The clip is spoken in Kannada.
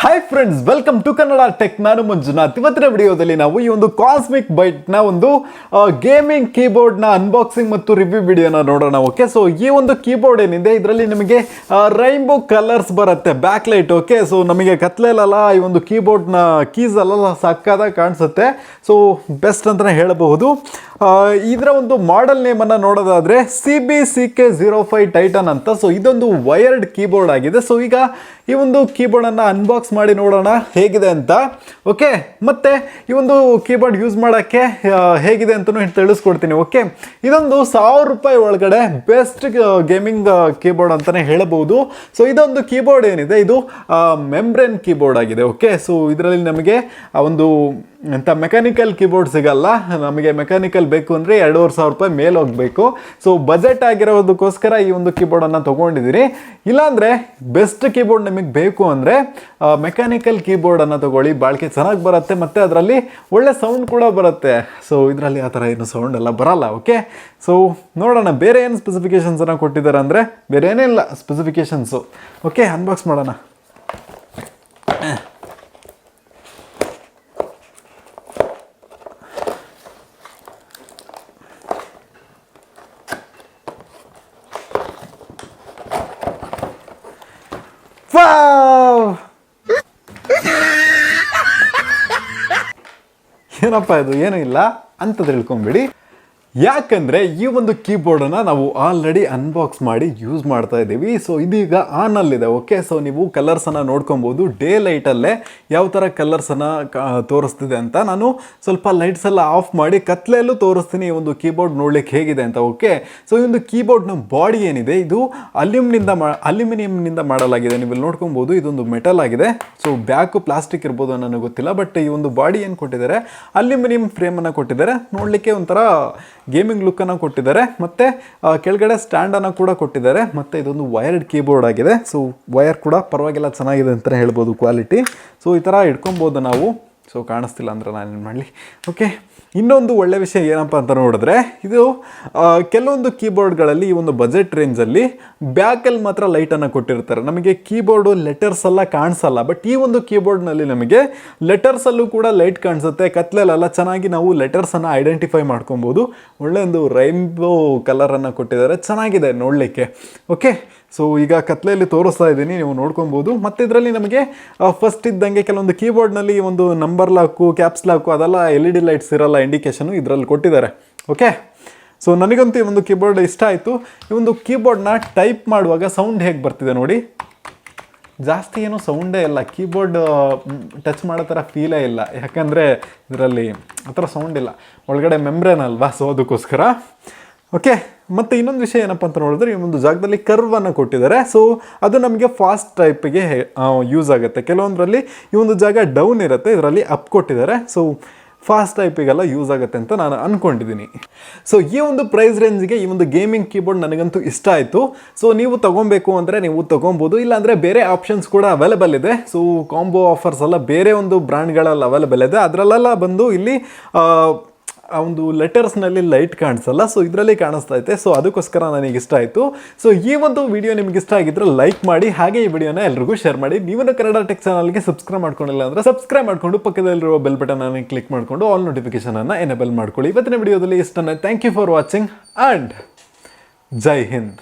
Hi friends, welcome to Kannada tech. ನಾನು ಮಂಜುನಾಥ್. ಇವತ್ತಿನ ವಿಡಿಯೋದಲ್ಲಿ ನಾವು ಈ ಒಂದು ಕಾಸ್ಮಿಕ್ ಬೈಟ್ನ ಒಂದು ಗೇಮಿಂಗ್ ಕೀಬೋರ್ಡ್ನ ಅನ್ಬಾಕ್ಸಿಂಗ್ ಮತ್ತು ರಿವ್ಯೂ ವಿಡಿಯೋನ ನೋಡೋಣ. ಓಕೆ, ಸೊ ಈ ಒಂದು ಕೀಬೋರ್ಡ್ ಏನಿದೆ ಇದರಲ್ಲಿ ನಿಮಗೆ ರೈನ್ಬೋ ಕಲರ್ಸ್ ಬರುತ್ತೆ, ಬ್ಯಾಕ್ಲೈಟ್. ಓಕೆ, ಸೊ ನಮಗೆ ಕತ್ಲೆಲ್ಲ ಈ ಒಂದು ಕೀಬೋರ್ಡ್ನ ಕೀಸ್ ಎಲ್ಲ ಸಕ್ಕದಾಗಿ ಕಾಣಿಸುತ್ತೆ. ಸೊ ಬೆಸ್ಟ್ ಅಂತಲೇ ಹೇಳಬಹುದು. ಇದರ ಒಂದು ಮಾಡೆಲ್ ನೇಮನ್ನು ನೋಡೋದಾದರೆ CB-GK-05 ಟೈಟನ್ ಅಂತ. ಸೊ ಇದೊಂದು ವೈರ್ಡ್ ಕೀಬೋರ್ಡ್ ಆಗಿದೆ. ಸೊ ಈಗ ಈ ಒಂದು ಕೀಬೋರ್ಡನ್ನು ಅನ್ಬಾಕ್ಸ್ ಮಾಡಿ ನೋಡೋಣ ಹೇಗಿದೆ ಅಂತ. ಓಕೆ, ಮತ್ತು ಈ ಒಂದು ಕೀಬೋರ್ಡ್ ಯೂಸ್ ಮಾಡೋಕ್ಕೆ ಹೇಗಿದೆ ಅಂತಲೂ ತಿಳಿಸ್ಕೊಡ್ತೀನಿ. ಓಕೆ, ಇದೊಂದು ₹1000 ಒಳಗಡೆ ಬೆಸ್ಟ್ ಗೇಮಿಂಗ್ ಕೀಬೋರ್ಡ್ ಅಂತಲೇ ಹೇಳಬಹುದು. ಸೊ ಇದೊಂದು ಕೀಬೋರ್ಡ್ ಏನಿದೆ ಇದು ಮೆಂಬ್ರೇನ್ ಕೀಬೋರ್ಡ್ ಆಗಿದೆ. ಓಕೆ, ಸೊ ಇದರಲ್ಲಿ ನಮಗೆ ಒಂದು ಅಂತ ಮೆಕ್ಯಾನಿಕಲ್ ಕೀಬೋರ್ಡ್ ಸಿಗಲ್ಲ. ನಮಗೆ ಮೆಕ್ಯಾನಿಕಲ್ ಬೇಕು ಅಂದರೆ ₹2500 ಮೇಲೆ ಹೋಗಬೇಕು. ಸೊ ಬಜೆಟ್ ಆಗಿರೋದಕ್ಕೋಸ್ಕರ ಈ ಒಂದು ಕೀಬೋರ್ಡನ್ನು ತೊಗೊಂಡಿದ್ದೀನಿ. ಇಲ್ಲಾಂದರೆ ಬೆಸ್ಟ್ ಕೀಬೋರ್ಡ್ ನಿಮಗೆ ಬೇಕು ಅಂದರೆ ಮೆಕ್ಯಾನಿಕಲ್ ಕೀಬೋರ್ಡನ್ನು ತೊಗೊಳ್ಳಿ, ಬಾಳಿಕೆ ಚೆನ್ನಾಗಿ ಬರುತ್ತೆ ಮತ್ತು ಅದರಲ್ಲಿ ಒಳ್ಳೆ ಸೌಂಡ್ ಕೂಡ ಬರುತ್ತೆ. ಸೊ ಇದರಲ್ಲಿ ಆ ಥರ ಏನು ಸೌಂಡ್ ಎಲ್ಲ ಬರಲ್ಲ. ಓಕೆ, ಸೊ ನೋಡೋಣ ಬೇರೆ ಏನು ಸ್ಪೆಸಿಫಿಕೇಷನ್ಸನ್ನು ಕೊಟ್ಟಿದ್ದಾರೆ ಅಂದರೆ ಬೇರೆ ಏನಿಲ್ಲ ಸ್ಪೆಸಿಫಿಕೇಷನ್ಸು. ಓಕೆ, ಅನ್ಬಾಕ್ಸ್ ಮಾಡೋಣ. ಏನಪ್ಪ ಇದು, ಏನೂ ಇಲ್ಲ ಅಂತ ತಿಳ್ಕೊಂಬಿಡಿ. ಯಾಕಂದರೆ ಈ ಒಂದು ಕೀಬೋರ್ಡನ್ನು ನಾವು ಆಲ್ರೆಡಿ ಅನ್ಬಾಕ್ಸ್ ಮಾಡಿ ಯೂಸ್ ಮಾಡ್ತಾ ಇದ್ದೀವಿ. ಸೊ ಇದೀಗ ಆನಲ್ಲಿದೆ. ಓಕೆ, ಸೊ ನೀವು ಕಲರ್ಸನ್ನು ನೋಡ್ಕೊಬೋದು. ಡೇ ಲೈಟಲ್ಲೇ ಯಾವ ಥರ ಕಲರ್ಸನ್ನು ತೋರಿಸ್ತಿದೆ ಅಂತ. ನಾನು ಸ್ವಲ್ಪ ಲೈಟ್ಸ್ ಎಲ್ಲ ಆಫ್ ಮಾಡಿ ಕತ್ಲೆಯಲ್ಲೂ ತೋರಿಸ್ತೀನಿ ಈ ಒಂದು ಕೀಬೋರ್ಡ್ ನೋಡ್ಲಿಕ್ಕೆ ಹೇಗಿದೆ ಅಂತ. ಓಕೆ, ಸೊ ಈ ಒಂದು ಕೀಬೋರ್ಡ್ನ ಬಾಡಿ ಏನಿದೆ ಇದು ಅಲ್ಯೂಮಿನಿಯಂನಿಂದ ಮಾಡಲಾಗಿದೆ. ನೀವು ಇಲ್ಲಿ ನೋಡ್ಕೊಬೋದು, ಇದೊಂದು ಮೆಟಲ್ ಆಗಿದೆ. ಸೊ ಬ್ಯಾಕು ಪ್ಲಾಸ್ಟಿಕ್ ಇರ್ಬೋದು ನನಗೆ ಗೊತ್ತಿಲ್ಲ, ಬಟ್ ಈ ಒಂದು ಬಾಡಿ ಏನು ಕೊಟ್ಟಿದ್ದಾರೆ ಅಲ್ಯೂಮಿನಿಯಂ ಫ್ರೇಮನ್ನು ಕೊಟ್ಟಿದ್ದಾರೆ. ನೋಡಲಿಕ್ಕೆ ಒಂಥರ ಗೇಮಿಂಗ್ ಲುಕ್ಕನ್ನು ಕೊಟ್ಟಿದ್ದಾರೆ. ಮತ್ತು ಕೆಳಗಡೆ ಸ್ಟ್ಯಾಂಡನ್ನು ಕೂಡ ಕೊಟ್ಟಿದ್ದಾರೆ. ಮತ್ತು ಇದೊಂದು ವೈರ್ಡ್ ಕೀಬೋರ್ಡ್ ಆಗಿದೆ. ಸೊ ವೈರ್ ಕೂಡ ಪರವಾಗಿಲ್ಲ, ಚೆನ್ನಾಗಿದೆ ಅಂತಲೇ ಹೇಳ್ಬೋದು ಕ್ವಾಲಿಟಿ. ಸೊ ಈ ಥರ ಇಟ್ಕೊಬೋದು ನಾವು. ಸೊ ಕಾಣಿಸ್ತಿಲ್ಲ ಅಂದರೆ ನಾನೇನು ಮಾಡಲಿ. ಓಕೆ, ಇನ್ನೊಂದು ಒಳ್ಳೆ ವಿಷಯ ಏನಪ್ಪ ಅಂತ ನೋಡಿದ್ರೆ ಇದು ಕೆಲವೊಂದು ಕೀಬೋರ್ಡ್ಗಳಲ್ಲಿ ಈ ಒಂದು ಬಜೆಟ್ ರೇಂಜಲ್ಲಿ ಬ್ಯಾಕಲ್ಲಿ ಮಾತ್ರ ಲೈಟನ್ನು ಕೊಟ್ಟಿರ್ತಾರೆ. ನಮಗೆ ಕೀಬೋರ್ಡು ಲೆಟರ್ಸ್ ಎಲ್ಲ ಕಾಣಿಸಲ್ಲ. ಬಟ್ ಈ ಒಂದು ಕೀಬೋರ್ಡ್ನಲ್ಲಿ ನಮಗೆ ಲೆಟರ್ಸಲ್ಲೂ ಕೂಡ ಲೈಟ್ ಕಾಣಿಸುತ್ತೆ. ಕತ್ಲೆಲ್ಲ ಚೆನ್ನಾಗಿ ನಾವು ಲೆಟರ್ಸನ್ನು ಐಡೆಂಟಿಫೈ ಮಾಡ್ಕೊಬೋದು. ಒಳ್ಳೆ ಒಂದು ರೈನ್ಬೋ ಕಲರನ್ನು ಕೊಟ್ಟಿದ್ದಾರೆ, ಚೆನ್ನಾಗಿದೆ ನೋಡಲಿಕ್ಕೆ. ಓಕೆ, ಸೊ ಈಗ ಕತ್ಲೆಯಲ್ಲಿ ತೋರಿಸ್ತಾ ಇದ್ದೀನಿ, ನೀವು ನೋಡ್ಕೊಬೋದು. ಮತ್ತು ಇದರಲ್ಲಿ ನಮಗೆ ಫಸ್ಟ್ ಇದ್ದಂಗೆ ಕೆಲವೊಂದು ಕೀಬೋರ್ಡ್ನಲ್ಲಿ ಒಂದು ನಂಬರ್ ಲಾಕು, ಕ್ಯಾಪ್ಸ್ ಲಾಕು ಅದೆಲ್ಲ LED ಲೈಟ್ಸ್ ಇರಲ್ಲ, ಇಂಡಿಕೇಶನು ಇದರಲ್ಲಿ ಕೊಟ್ಟಿದ್ದಾರೆ. ಓಕೆ, ಸೊ ನನಗಂತೂ ಈ ಒಂದು ಕೀಬೋರ್ಡ್ ಇಷ್ಟ ಆಯಿತು. ಈ ಒಂದು ಕೀಬೋರ್ಡ್ನ ಟೈಪ್ ಮಾಡುವಾಗ ಸೌಂಡ್ ಹೇಗೆ ಬರ್ತಿದೆ ನೋಡಿ. ಜಾಸ್ತಿ ಏನೂ ಸೌಂಡೇ ಇಲ್ಲ, ಕೀಬೋರ್ಡ್ ಟಚ್ ಮಾಡೋ ಥರ ಫೀಲೇ ಇಲ್ಲ. ಯಾಕಂದರೆ ಇದರಲ್ಲಿ ಆ ಥರ ಸೌಂಡ್ ಇಲ್ಲ, ಒಳಗಡೆ ಮೆಂಬ್ರೇನ್ ಅಲ್ವಾ, ಸೊ ಅದಕ್ಕೋಸ್ಕರ. ಓಕೆ, ಮತ್ತು ಇನ್ನೊಂದು ವಿಷಯ ಏನಪ್ಪ ಅಂತ ನೋಡಿದ್ರೆ ಈ ಒಂದು ಜಾಗದಲ್ಲಿ ಕರ್ವನ್ನು ಕೊಟ್ಟಿದ್ದಾರೆ. ಸೊ ಅದು ನಮಗೆ ಫಾಸ್ಟ್ ಟೈಪಿಗೆ ಯೂಸ್ ಆಗುತ್ತೆ. ಕೆಲವೊಂದರಲ್ಲಿ ಈ ಒಂದು ಜಾಗ ಡೌನ್ ಇರುತ್ತೆ, ಇದರಲ್ಲಿ ಅಪ್ ಕೊಟ್ಟಿದ್ದಾರೆ. ಸೊ ಫಾಸ್ಟ್ ಟೈಪಿಗೆಲ್ಲ ಯೂಸ್ ಆಗುತ್ತೆ ಅಂತ ನಾನು ಅಂದ್ಕೊಂಡಿದ್ದೀನಿ. ಸೊ ಈ ಒಂದು ಪ್ರೈಸ್ ರೇಂಜ್ಗೆ ಈ ಒಂದು ಗೇಮಿಂಗ್ ಕೀಬೋರ್ಡ್ ನನಗಂತೂ ಇಷ್ಟ ಆಯಿತು. ಸೊ ನೀವು ತೊಗೊಬೇಕು ಅಂದರೆ ನೀವು ತೊಗೊಬೋದು, ಇಲ್ಲಾಂದರೆ ಬೇರೆ ಆಪ್ಷನ್ಸ್ ಕೂಡ ಅವೈಲೇಬಲ್ ಇದೆ. ಸೊ ಕಾಂಬೋ ಆಫರ್ಸ್ ಎಲ್ಲ ಬೇರೆ ಒಂದು ಬ್ರ್ಯಾಂಡ್ಗಳಲ್ಲಿ ಅವೈಲೇಬಲ್ ಇದೆ. ಅದರಲ್ಲೆಲ್ಲ ಬಂದು ಇಲ್ಲಿ ಆ ಒಂದು ಲೆಟರ್ಸ್ನಲ್ಲಿ ಲೈಟ್ ಕಾಣಿಸಲ್ಲ. ಸೊ ಇದರಲ್ಲಿ ಕಾಣಿಸ್ತಾ ಐತೆ. ಸೊ ಅದಕ್ಕೋಸ್ಕರ ನನಗೆ ಇಷ್ಟ ಆಯಿತು. ಸೊ ಈ ಒಂದು ವಿಡಿಯೋ ನಿಮಗೆ ಇಷ್ಟ ಆಗಿದ್ರೆ ಲೈಕ್ ಮಾಡಿ, ಹಾಗೆ ಈ ವಿಡಿಯೋನ ಎಲ್ರಿಗೂ ಶೇರ್ ಮಾಡಿ. ನೀವು ಕನ್ನಡ ಟೆಕ್ ಚಾನಲ್ಗೆ ಸಬ್ಸ್ಕ್ರೈಬ್ ಮಾಡ್ಕೊಂಡಿಲ್ಲ ಅಂದರೆ ಸಬ್ಸ್ಕ್ರೈಬ್ ಮಾಡಿಕೊಂಡು ಪಕ್ಕದಲ್ಲಿರುವ ಬೆಲ್ ಬಟನ್ ಅನ್ನು ಕ್ಲಿಕ್ ಮಾಡಿಕೊಂಡು ಆಲ್ ನೋಟಿಫಿಕೇಶನನ್ನು ಎನೇಬಲ್ ಮಾಡ್ಕೊಳ್ಳಿ. ಇವತ್ತಿನ ವಿಡಿಯೋದಲ್ಲಿ ಇಷ್ಟನ್ನು. Thank you for watching and Jai Hind.